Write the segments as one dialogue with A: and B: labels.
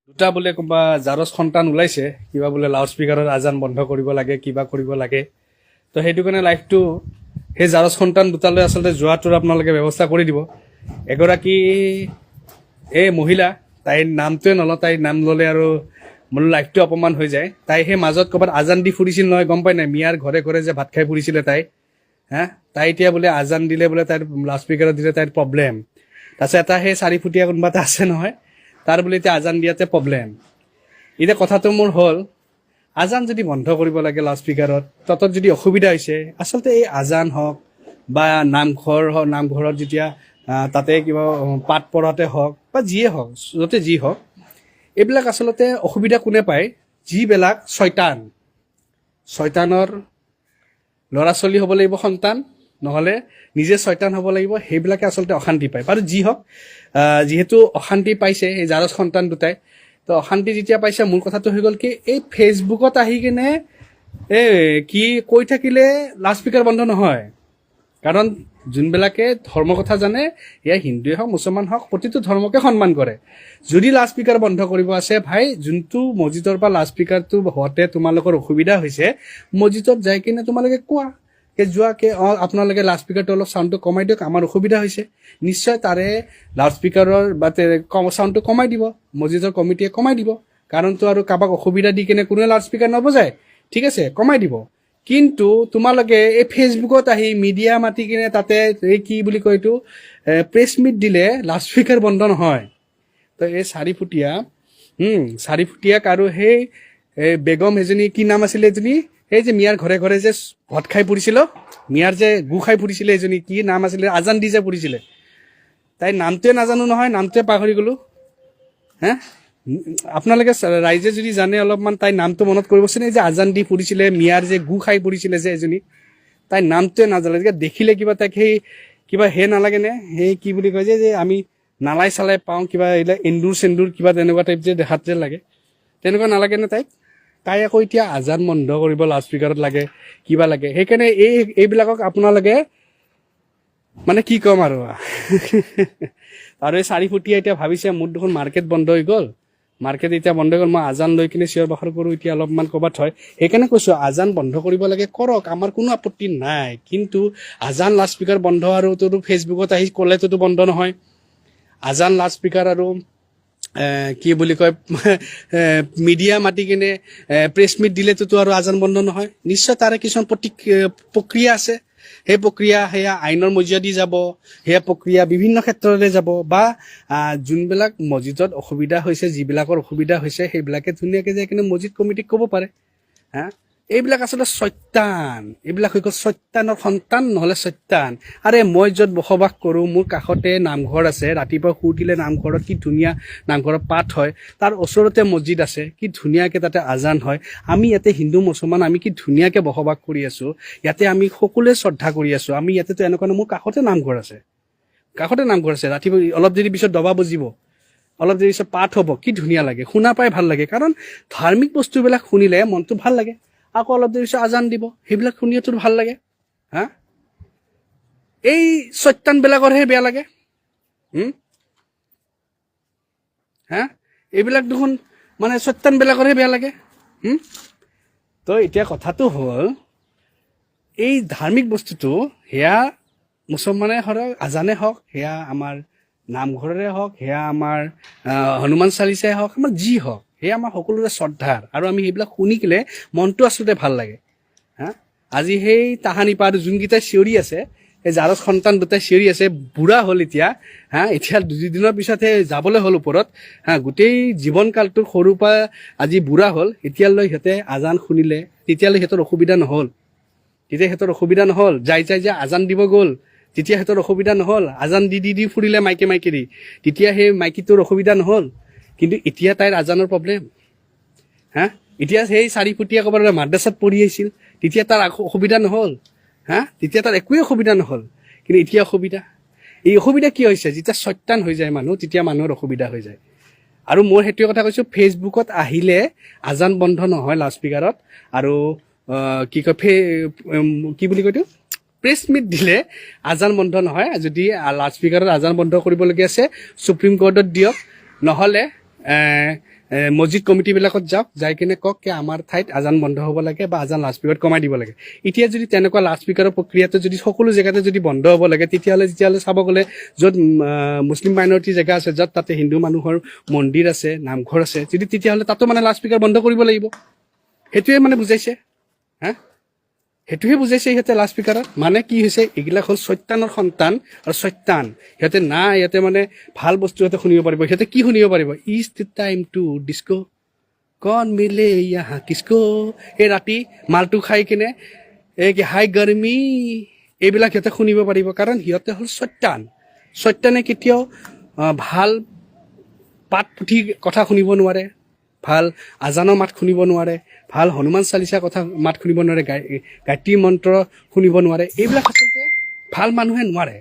A: দুটা বোলে কোনোবা জাৰজ সন্তান ওলাইছে কিবা বোলে লাউড স্পীকাৰৰ আজান বন্ধ কৰিব লাগে কিবা কৰিব লাগে তো সেইটো কাৰণে লাইভটো সেই জাৰজ সন্তান দুটালৈ আচলতে যোৱাটোৰ আপোনালোকে ব্যৱস্থা কৰি দিব এগৰাকী এই মহিলা তাইৰ নামটোৱে নলওঁ তাইৰ নাম ল'লে আৰু মোৰ লাইফটো অপমান হৈ যায় তাই সেই মাজত ক'ৰবাত আজান দি ফুৰিছিল নহয় গম পাই নাই মিয়াৰ ঘৰে ঘৰে যে ভাত খাই ফুৰিছিলে তাই তাই এতিয়া বোলে আজান দিলে বোলে তাইৰ লাউড স্পীকাৰত দিলে তাইৰ প্ৰব্লেম তাৰপিছত এটা সেই 4 ফুটীয়া কোনোবা এটা আছে নহয় তাৰ বোলে এতিয়া আজান দিয়াতে প্ৰব্লেম এতিয়া কথাটো মোৰ হ'ল আজান যদি বন্ধ কৰিব লাগে লাউড স্পীকাৰত ততত যদি অসুবিধা হৈছে আচলতে এই আজান হওক বা নামঘৰত যেতিয়া তাতে কিবা পাঠ পঢ়াতে হওক বা যিয়ে হওক য'তে যি হওক এইবিলাক আচলতে অসুবিধা কোনে পায় যিবিলাক ছয়তানৰ ল'ৰা ছোৱালী হ'ব লাগিব সন্তান নহ'লে নিজে ছয়তান হ'ব লাগিব সেইবিলাকে আচলতে অশান্তি পায় বাৰু যি হওক যিহেতু অশান্তি পাইছে এই জাৰজ সন্তান দুটাই তো অশান্তি যেতিয়া পাইছে মূল কথাটো হৈ গ'ল কি এই ফেচবুকত আহি কিনে কি কৈ থাকিলে লাউড স্পীকাৰ বন্ধ নহয় কাৰণ যোনবিলাকে ধৰ্ম কথা জানে এয়া হিন্দুৱে হওক মুছলমান হওক প্ৰতিটো ধৰ্মকে সন্মান কৰে যদি লাউড স্পীকাৰ বন্ধ কৰিব আছে ভাই যোনটো মছজিদৰ পৰা লাউড স্পীকাৰটো হওঁতে তোমালোকৰ অসুবিধা হৈছে মছজিদত যাই কিনে তোমালোকে কোৱা যোৱাকে আপোনালোকে লাউড স্পীকাৰটো অলপ চাউণ্ডটো কমাই দিয়ক আমাৰ অসুবিধা হৈছে নিশ্চয় তাৰে লাউড স্পীকাৰৰ বা চাউণ্ডটো কমাই দিব মছজিদৰ কমিটিয়ে কমাই দিব কাৰণতো আৰু কাৰোবাক অসুবিধা দি কিনে কোনোৱে লাউড স্পীকাৰ নবজায় ঠিক আছে কমাই দিব কিন্তু তোমালোকে এই ফেচবুকত আহি মিডিয়া মাতি কিনে তাতে এই কি বুলি কয় এইটো প্ৰেছ মিট দিলে লাউড স্পীকাৰ বন্ধ নহয় তো এই 4 ফুটীয়াক আৰু সেই বেগম এজনী কি নাম আছিলে এজনী এই যে মিয়াৰ ঘৰে ঘৰে যে ভাত খাই ফুৰিছিল মিয়াৰ যে গু খাই ফুৰিছিলে এজনী কি নাম আছিলে আজান দি যে ফুৰিছিলে তাইৰ নামটোৱে নাজানো নহয় নামটোৱে পাহৰি গ'লোঁ আপোনালোকে ৰাইজে যদি জানে অলপমান তাইৰ নামটো মনত কৰিবচোন এই যে আজান দি ফুৰিছিলে মিয়াৰ যে গু খাই ফুৰিছিলে যে এজনী তাইৰ নামটোৱে নাজানে দেখিলে কিবা তাইক সেই কিবা নালাগেনে সেই কি বুলি কয় যে আমি নালাই চালাই পাওঁ কিবা এইবিলাক এন্দুৰ কিবা তেনেকুৱা টাইপ যে দেখাত যে লাগে তেনেকুৱা নালাগেনে তাই আকৌ এতিয়া আজান বন্ধ কৰিব লাউড স্পীকাৰত লাগে কিবা লাগে সেইকাৰণে এইবিলাকক আপোনালোকে মানে কি ক'ম আৰু এই 4 ফুটীয়া এতিয়া ভাবিছে মোৰ দেখোন মাৰ্কেট বন্ধ হৈ গ'ল মাৰ্কেট এতিয়া বন্ধ হৈ গ'ল মই আজান লৈ কিনে চিঞৰ বাখৰ কৰোঁ এতিয়া অলপমান ক'ৰবাত হয় সেইকাৰণে কৈছোঁ আজান বন্ধ কৰিব লাগে কৰক আমাৰ কোনো আপত্তি নাই কিন্তু আজান লাউড স্পীকাৰ বন্ধ আৰু তোৰ ফেচবুকত আহি ক'লেতো বন্ধ নহয় আজান লাউড স্পীকাৰ আৰু কি বুলি কয় মিডিয়া মাতি কিনে প্ৰেছ মিট দিলেতো আৰু আজান বন্ধ নহয় নিশ্চয় তাৰে কিছুমান প্ৰক্ৰিয়া আছে সেই প্ৰক্ৰিয়া সেয়া আইনৰ মজিয়াদি যাব সেয়া প্ৰক্ৰিয়া বিভিন্ন ক্ষেত্ৰলৈ যাব বা যোনবিলাক মছজিদত অসুবিধা হৈছে যিবিলাকৰ অসুবিধা হৈছে সেইবিলাকে ধুনীয়াকৈ যাই কিনে মছজিদ কমিটিক ক'ব পাৰে এইবিলাক আচলতে চৈতান এইবিলাক হৈ গ'ল চৈতানৰ সন্তান নহ'লে চৈতান আৰে মই য'ত বসবাস কৰোঁ মোৰ কাষতে নামঘৰ আছে ৰাতিপুৱা শুই উঠিলে নামঘৰত কি ধুনীয়া নামঘৰত পাঠ হয় তাৰ ওচৰতে মছজিদ আছে কি ধুনীয়াকৈ তাতে আজান হয় আমি ইয়াতে হিন্দু মুছলমান আমি কি ধুনীয়াকৈ বসবাস কৰি আছোঁ ইয়াতে আমি সকলোৱে শ্ৰদ্ধা কৰি আছোঁ আমি ইয়াতেতো এনেকুৱা মোৰ কাষতে নামঘৰ আছে ৰাতিপুৱা অলপ দেৰি পিছত দবা বজিব অলপ দেৰি পিছত পাঠ হ'ব কি ধুনীয়া লাগে শুনা পাই ভাল লাগে কাৰণ ধাৰ্মিক বস্তুবিলাক শুনিলে মনটো ভাল লাগে আকৌ অলপ দেৰি পিছত আজান দিব সেইবিলাক শুনিয়ে তোৰ ভাল লাগে এই চৈতানবিলাকৰহে বেয়া লাগে এইবিলাক দেখোন মানে চৈতানবিলাকৰহে বেয়া লাগে তো এতিয়া কথাটো হ'ল এই ধাৰ্মিক বস্তুটো সেয়া মুছলমানে হওক আজানে হওক সেয়া আমাৰ নামঘৰৰে হওক সেয়া আমাৰ হনুমান চালিচাই হওক আমাৰ যি হওক সেয়া আমাৰ সকলোৰে শ্ৰদ্ধাৰ আৰু আমি সেইবিলাক শুনি কিনে মনটো আচলতে ভাল লাগে আজি সেই তাহানি পাৰ যোনকেইটা চিঞৰি আছে সেই জাৰজ সন্তান দুটাই চিঞৰি আছে বুঢ়া হ'ল এতিয়া এতিয়া 2 দিনৰ পিছতহে যাবলৈ হ'ল ওপৰত গোটেই জীৱনকালটোৰ সৰুৰ পৰা আজি বুঢ়া হ'ল এতিয়ালৈ সিহঁতে আজান শুনিলে তেতিয়ালৈ সিহঁতৰ অসুবিধা নহ'ল যাই যে আজান দিব গ'ল তেতিয়া সিহঁতৰ অসুবিধা নহ'ল আজান দি ফুৰিলে মাইকে দি তেতিয়া সেই মাইকীটোৰ অসুবিধা নহ'ল কিন্তু এতিয়া তাইৰ আজানৰ প্ৰব্লেম এতিয়া সেই 4 ফুটীয়া ক'ৰবাত মাদ্ৰাছাত পঢ়ি আহিছিল তেতিয়া তাৰ অসুবিধা নহ'ল তেতিয়া তাৰ একোৱেই অসুবিধা নহ'ল কিন্তু এতিয়া এই অসুবিধা কি হৈছে যেতিয়া চৈতান হৈ যায় মানুহ তেতিয়া মানুহৰ অসুবিধা হৈ যায় আৰু মই সেইটোৱে কথা কৈছোঁ ফেচবুকত আহিলে আজান বন্ধ নহয় লাউড স্পীকাৰত আৰু কি কয় কি বুলি কয়তো প্ৰেছ মিট দিলে আজান বন্ধ নহয় যদি লাউড স্পীকাৰত আজান বন্ধ কৰিবলগীয়া আছে সুপ্ৰিম কোৰ্টত দিয়ক নহ'লে মছজিদ কমিটিবিলাকত যাওক, যাই কিনে কওক যে আমাৰ ঠাইত আজান বন্ধ হ'ব লাগে বা আজান লাউডস্পীকাৰত কমাই দিব লাগে। এতিয়া যদি তেনেকুৱা লাউডস্পীকাৰৰ প্ৰক্ৰিয়াটো যদি সকলো জেগাতে যদি বন্ধ হ'ব লাগে, তেতিয়াহ'লে চাব গ'লে য'ত মুছলিম মাইনৰিটি জেগা আছে, য'ত তাতে হিন্দু মানুহৰ মন্দিৰ আছে, নামঘৰ আছে, যদি তেতিয়াহ'লে তাতো মানে লাউডস্পীকাৰ বন্ধ কৰিব লাগিব। সেইটোৱে মানে বুজাইছে, হা, সেইটোহে বুজাইছে সিহঁতে লাউডস্পীকাৰত। মানে কি হৈছে, এইবিলাক হ'ল চৈতানৰ সন্তান আৰু চৈতান। সিহঁতে না ইয়াতে মানে ভাল বস্তু সিহঁতে শুনিব পাৰিব। সিহঁতে কি শুনিব পাৰিব? Is the time to disco, কন মিলে ইয়াহা কিস্কো। এই ৰাতি মালটো খাই কিনে এই কি হাই গৰমি, এইবিলাক সিহঁতে শুনিব পাৰিব, কাৰণ সিহঁতে হ'ল চৈতান। চৈতানে কেতিয়াও ভাল পাঠ পুথি কথা শুনিব নোৱাৰে, ভাল আজানৰ মাত শুনিব নোৱাৰে, ভাল হনুমান চালিচা কথা মাত শুনিব নোৱাৰে, গায়ত্ৰী মন্ত্ৰ শুনিব নোৱাৰে। এইবিলাক আচলতে ভাল মানুহে নোৱাৰে।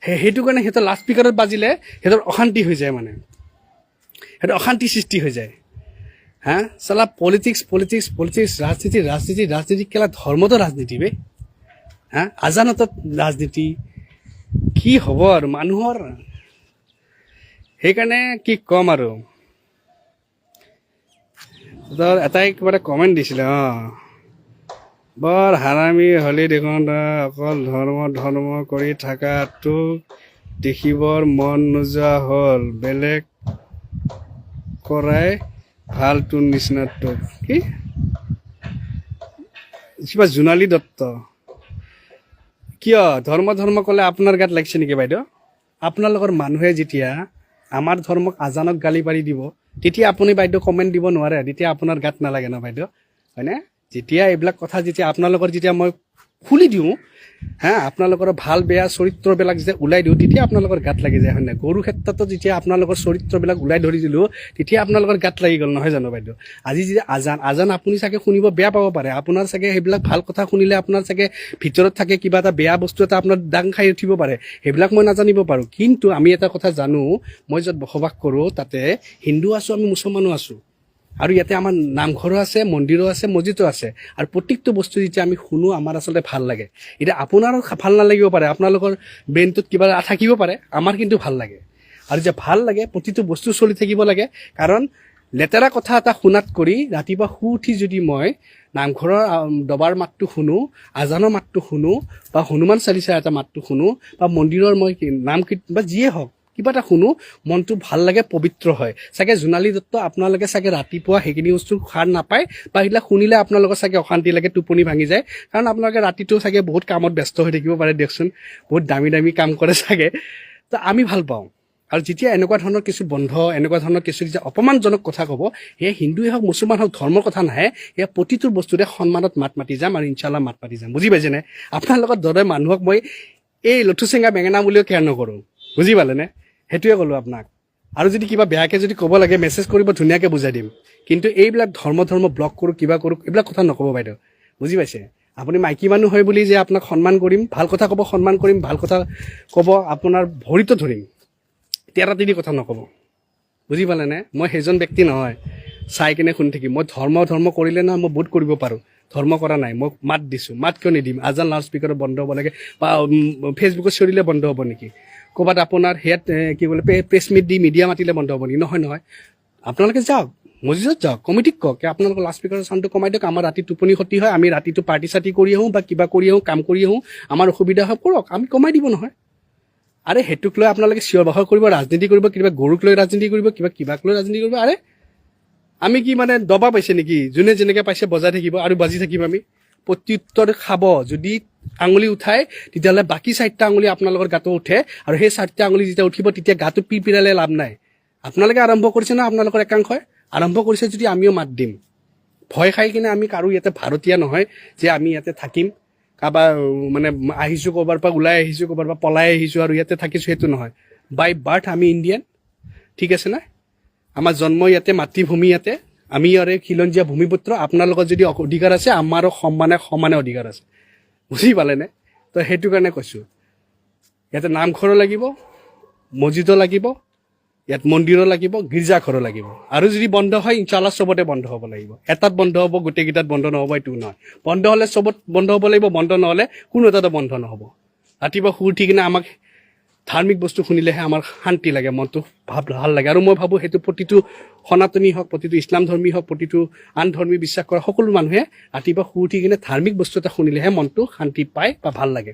A: সেইটো কাৰণে সিহঁতৰ লাউডস্পীকাৰত বাজিলে সিহঁতৰ অশান্তি হৈ যায়, মানে সিহঁতৰ অশান্তি সৃষ্টি হৈ যায়। হা চালা পলিটিক্স ৰাজনীতি কেলা ধৰ্মতো ৰাজনীতি বে। হা আজানতো ৰাজনীতি, কি হ'ব আৰু মানুহৰ। সেইকাৰণে কি ক'ম আৰু, এটাই কিবা এটা কমেণ্ট দিছিলে, বৰ হাৰামী হ'লি দেখোন, অকল ধৰ্ম কৰি থকাটো দেখিবৰ মন নোযোৱা হ'ল, বেলেগ কৰাই ভাল তোৰ নিচিনা। তোক কি কিবা জোনালী দত্ত, কিয় ধৰ্ম ক'লে আপোনাৰ গাত লাগিছে নেকি বাইদেউ? আপোনালোকৰ মানুহে যেতিয়া আমাৰ ধৰ্মক আজানক গালি পাৰি দিব, তেতিয়া আপুনি বাইদেউ কমেণ্ট দিব নোৱাৰে, তেতিয়া আপোনাৰ গাত নালাগে ন বাইদেউ, হয়নে? যেতিয়া এইবিলাক কথা যেতিয়া আপোনালোকৰ যেতিয়া মই খুলি দিওঁ, হা আপোনালোকৰ ভাল বেয়া চৰিত্ৰবিলাক যেতিয়া ওলাই দিওঁ, তেতিয়া আপোনালোকৰ গাত লাগি যায়, হয় নাই? গৰুৰ ক্ষেত্ৰতো যেতিয়া আপোনালোকৰ চৰিত্ৰবিলাক ওলাই ধৰি দিলোঁ, তেতিয়া আপোনালোকৰ গাত লাগি গ'ল, নহয় জানো বাইদেউ? আজি যেতিয়া আজান আপুনি চাগে শুনিব বেয়া পাব পাৰে, আপোনাৰ চাগে সেইবিলাক ভাল কথা শুনিলে আপোনাৰ চাগে ভিতৰত থাকে কিবা এটা বেয়া বস্তু এটা আপোনাৰ দাং খাই উঠিব পাৰে, সেইবিলাক মই নাজানিব পাৰোঁ। কিন্তু আমি এটা কথা জানো, মই য'ত বসবাস কৰোঁ তাতে হিন্দু আছোঁ, আমি মুছলমানো আছোঁ, আৰু ইয়াতে আমাৰ নামঘৰো আছে, মন্দিৰো আছে, মছজিদো আছে, আৰু প্ৰত্যেকটো বস্তু যেতিয়া আমি শুনো আমাৰ আচলতে ভাল লাগে। এতিয়া আপোনাৰো ভাল নালাগিব পাৰে, আপোনালোকৰ ব্ৰেইনটোত কিবা থাকিব পাৰে, আমাৰ কিন্তু ভাল লাগে। আৰু যে ভাল লাগে, প্ৰতিটো বস্তু চলি থাকিব লাগে, কাৰণ লেতেৰা কথা এটা শুনাত কৰি ৰাতিপুৱা শুই উঠি যদি মই নামঘৰৰ দবাৰ মাতটো শুনো, আজানৰ মাতটো শুনো, বা হনুমান চালিচা এটা মাতটো শুনো, বা মন্দিৰৰ মই নাম বা যিয়ে হওক কিবা এটা শুনো, মনটো ভাল লাগে, পবিত্ৰ হয়। চাগে জোনালী দত্ত আপোনালোকে চাগে ৰাতিপুৱা সেইখিনি বস্তু সাৰ নাপায়, বা সেইবিলাক শুনিলে আপোনালোকৰ চাগে অশান্তি লাগে, টোপনি ভাঙি যায়, কাৰণ আপোনালোকে ৰাতিটো চাগে বহুত কামত ব্যস্ত হৈ থাকিব পাৰে দিয়কচোন, বহুত দামী কাম কৰে চাগে। তো আমি ভাল পাওঁ। আৰু যেতিয়া এনেকুৱা ধৰণৰ কিছু এনেকুৱা ধৰণৰ কিছু যে অপমানজনক কথা ক'ব, সেয়া হিন্দুৱে হওক মুছলমান হওক ধৰ্মৰ কথা নাহে, সেয়া প্ৰতিটো বস্তুতে সন্মানত মাত মাতি যাম, আৰু ইনশাল্লাহ মাত মাতি যাম, বুজি পাইছেনে? আপোনালোকৰ দৰে মানুহক মই এই লথু চেঙা বেঙেনা বুলিও কেয়াৰ নকৰোঁ, বুজি পালেনে? সেইটোৱে ক'লোঁ আপোনাক। আৰু যদি কিবা বেয়াকৈ যদি ক'ব লাগে মেছেজ কৰিব, ধুনীয়াকৈ বুজাই দিম। কিন্তু এইবিলাক ধৰ্ম ব্লক কৰোঁ, কিবা কৰোঁ, এইবিলাক কথা নক'ব বাইদেউ, বুজি পাইছে? আপুনি মাইকী মানুহ হয় বুলি যে আপোনাক সন্মান কৰিম, ভাল কথা ক'ব সন্মান কৰিম, ভাল কথা ক'ব আপোনাৰ ভৰিতো ধৰিম, তেৰা তেৰি কথা নক'ব, বুজি পালেনে? মই সেইজন ব্যক্তি নহয় চাই কিনে শুনি থাকিম। মই ধৰ্ম কৰিলে না মই বহুত কৰিব পাৰোঁ, ধৰ্ম কৰা নাই। মই মাত দিছোঁ, মাত কিয় নিদিম? আজান লাউড স্পীকাৰত বন্ধ হ'ব লাগে, বা ফেচবুকত চিঞৰিলে বন্ধ হ'ব নেকি? ক'ৰবাত আপোনাৰ সেয়াত কি বোলে প্ৰেছ মিট দি মিডিয়া মাতিলে বন্ধ হ'ব নেকি? নহয়। আপোনালোকে যাওক, মছজিদত যাওক, কমিটিক কওক আপোনালোকৰ লাউড স্পীকাৰৰ চাউণ্ডটো কমাই দিয়ক, আমাৰ ৰাতি টোপনি ক্ষতি হয়, আমি ৰাতিটো পাৰ্টি চাৰ্টি কৰি আহোঁ, বা কিবা কৰি আহোঁ, কাম কৰি আহোঁ, আমাৰ অসুবিধা হয়, কৰক, আমি কমাই দিব নহয়। আৰে সেইটোক লৈ আপোনালোকে চিঞৰ বাখৰ কৰিব, ৰাজনীতি কৰিব, কিবা গৰুক লৈ ৰাজনীতি কৰিব, কিবাক লৈ ৰাজনীতি কৰিব। আৰে আমি কি মানে দবা পাইছে নেকি? যোনে যেনেকৈ পাইছে বজাই থাকিব আৰু বাজি থাকিম আমি? প্ৰত্যুত্তৰ খাব। যদি আঙুলি উঠাই তেতিয়াহ'লে বাকী 4টা আঙুলি আপোনালোকৰ গাটো উঠে, আৰু সেই 4টা আঙুলি যেতিয়া উঠিব তেতিয়া গাটো পিৰপিৰালে লাভ নাই। আপোনালোকে আৰম্ভ কৰিছে ন, আপোনালোকৰ একাংশই আৰম্ভ কৰিছে, যদি আমিও মাত দিম। ভয় খাই কিনে আমি কাৰো ইয়াতে ভাৰতীয় নহয় যে আমি ইয়াতে থাকিম, কাৰোবাৰ মানে আহিছোঁ ক'ৰবাৰ পৰা ওলাই আহিছোঁ, ক'ৰবাৰ পৰা পলাই আহিছোঁ আৰু ইয়াতে থাকিছোঁ, সেইটো নহয়। বাই বাৰ্থ আমি ইণ্ডিয়ান, ঠিক আছে না? আমাৰ জন্ম ইয়াতে, মাতৃভূমি ইয়াতে, আমি ইয়াৰে খিলঞ্জীয়া ভূমিপুত্ৰ। আপোনালোকৰ যদি অধিকাৰ আছে, আমাৰো সমানে অধিকাৰ আছে, বুজি পালেনে? তো সেইটো কাৰণে কৈছোঁ, ইয়াতে নামঘৰো লাগিব, মছজিদো লাগিব, ইয়াত মন্দিৰো লাগিব, গীৰ্জাঘৰো লাগিব। আৰু যদি বন্ধ হয় ইনশাল্লাহ চবতে বন্ধ হ'ব লাগিব। এটাত বন্ধ হ'ব, গোটেইকেইটাত বন্ধ নহ'ব, এইটো নহয়। বন্ধ হ'লে চবত বন্ধ হ'ব লাগিব, বন্ধ নহ'লে কোনো এটাতো বন্ধ নহ'ব। ৰাতিপুৱা শুই উঠি কিনে আমাক ধাৰ্মিক বস্তু শুনিলেহে আমাৰ শান্তি লাগে, মনটো ভাল লাগে। আৰু মই ভাবোঁ সেইটো প্ৰতিটো সনাতনী হওক, প্ৰতিটো ইছলাম ধৰ্মী হওক, প্ৰতিটো আন ধৰ্মী বিশ্বাস কৰা সকলো মানুহে ৰাতিপুৱা শুই উঠি কিনে ধাৰ্মিক বস্তু এটা শুনিলেহে মনটো শান্তি পায় বা ভাল লাগে।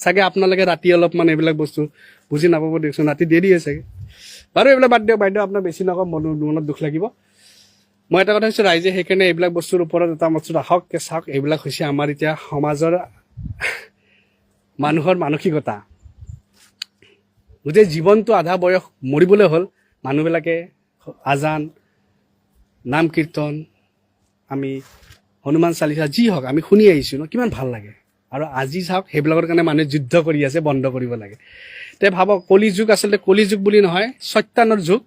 A: চাগে আপোনালোকে ৰাতি অলপমান এইবিলাক বস্তু বুজি নাপাব দিয়কচোন, ৰাতি দেৰি হয় চাগে। বাৰু এইবিলাক বাদ দিয়ক বাইদেউ, আপোনাৰ বেছি নকওঁ, মনত দুখ লাগিব। মই এটা কথা কৈছোঁ, ৰাইজে সেইকাৰণে এইবিলাক বস্তুৰ ওপৰত এটা বস্তু ৰাখক, চাওক। এইবিলাক হৈছে আমাৰ এতিয়া সমাজৰ মানুহৰ মানসিকতা। গোটেই জীৱনটো আধা বয়স মৰিবলৈ হ'ল, মানুহবিলাকে আজান, নাম কীৰ্তন, আমি হনুমান চালিচা যি হওক আমি শুনি আহিছোঁ ন, কিমান ভাল লাগে। আৰু আজি চাওক সেইবিলাকৰ কাৰণে মানুহে যুদ্ধ কৰি আছে, বন্ধ কৰিব লাগে। তে ভাবক, কলি যুগ আচলতে কলি যুগ বুলি নহয়, সত্যানৰ যুগ।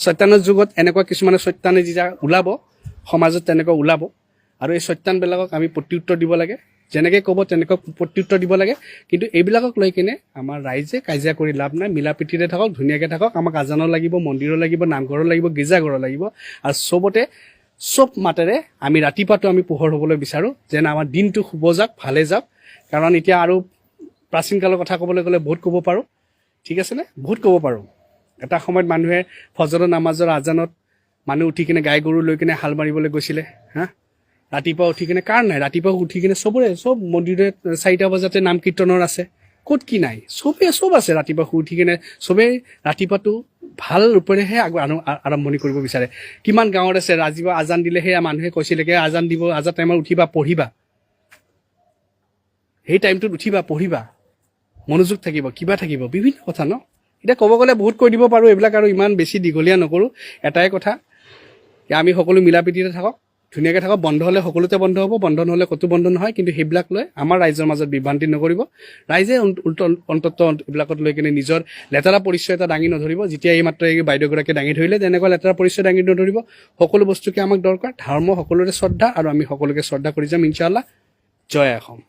A: সত্যানৰ যুগত এনেকুৱা কিছুমানে সত্যানে যেতিয়া ওলাব, সমাজত তেনেকুৱা ওলাব। আৰু এই সত্যানবিলাকক আমি প্ৰত্যুত্তৰ দিব লাগে, যেনেকৈ ক'ব তেনেকৈ প্ৰত্যুত্তৰ দিব লাগে। কিন্তু এইবিলাকক লৈ কিনে আমাৰ ৰাইজে কাজিয়া কৰি লাভ নাই, মিলা প্ৰীতিৰে থাকক, ধুনীয়াকৈ থাকক। আমাক আজানো লাগিব, মন্দিৰো লাগিব, নামঘৰো লাগিব, গীৰ্জাঘৰো লাগিব। আৰু চবতে চব মাতেৰে আমি ৰাতিপুৱাটো আমি পোহৰ হ'বলৈ বিচাৰোঁ, যেন আমাৰ দিনটো শুভ যাওক, ভালে যাওক। কাৰণ এতিয়া আৰু প্ৰাচীন কালৰ কথা ক'বলৈ গ'লে বহুত ক'ব পাৰোঁ, ঠিক আছেনে? বহুত ক'ব পাৰোঁ। এটা সময়ত মানুহে ফজৰৰ নামাজৰ আজানত মানুহ উঠি কিনে গাই গৰু লৈ কিনে হাল মাৰিবলৈ গৈছিলে, হা। ৰাতিপুৱা উঠি কিনে কাৰ নাই, ৰাতিপুৱা উঠি কিনে চব মন্দিৰে 4টা বজাতে নাম কীৰ্তনৰ আছে, ক'ত কি নাই, চব আছে। ৰাতিপুৱা শুই উঠি কিনে চবেই ৰাতিপুৱাটো ভাল ৰূপেৰেহে আৰম্ভণি কৰিব বিচাৰে। কিমান গাঁৱত আছে ৰাতিপুৱা আজান দিলেহে মানুহে কৈছিলে কি আজান দিব, আজান টাইমত উঠিবা, পঢ়িবা, সেই টাইমটোত উঠিবা, পঢ়িবা, মনোযোগ থাকিব, কিবা থাকিব, বিভিন্ন কথা ন। এতিয়া ক'ব গ'লে বহুত কৈ দিব পাৰোঁ, এইবিলাক আৰু ইমান বেছি দীঘলীয়া নকৰোঁ। এটাই কথা, আমি সকলো মিলা প্ৰীতিৰে থাকক, ধুনীয়াকৈ থাকক। বন্ধ হ'লে সকলোতে বন্ধ হ'ব, বন্ধ নহ'লে ক'তো বন্ধ নহয়। কিন্তু সেইবিলাক লৈ আমাৰ ৰাইজৰ মাজত বিভ্ৰান্তি নকৰিব। ৰাইজে অন্ততঃ এইবিলাকত লৈ কিনে নিজৰ লেতেৰা পৰিচয় এটা দাঙি নধৰিব। যেতিয়া এইমাত্ৰ এই বাইদেউগৰাকীয়ে দাঙি ধৰিলে, তেনেকুৱা লেতেৰা পৰিচয় দাঙি নধৰিব। সকলো বস্তুকে আমাক দৰকাৰ, ধৰ্ম সকলোৰে শ্ৰদ্ধা, আৰু আমি সকলোকে শ্ৰদ্ধা কৰি যাম ইনশাআল্লাহ। জয় অসম।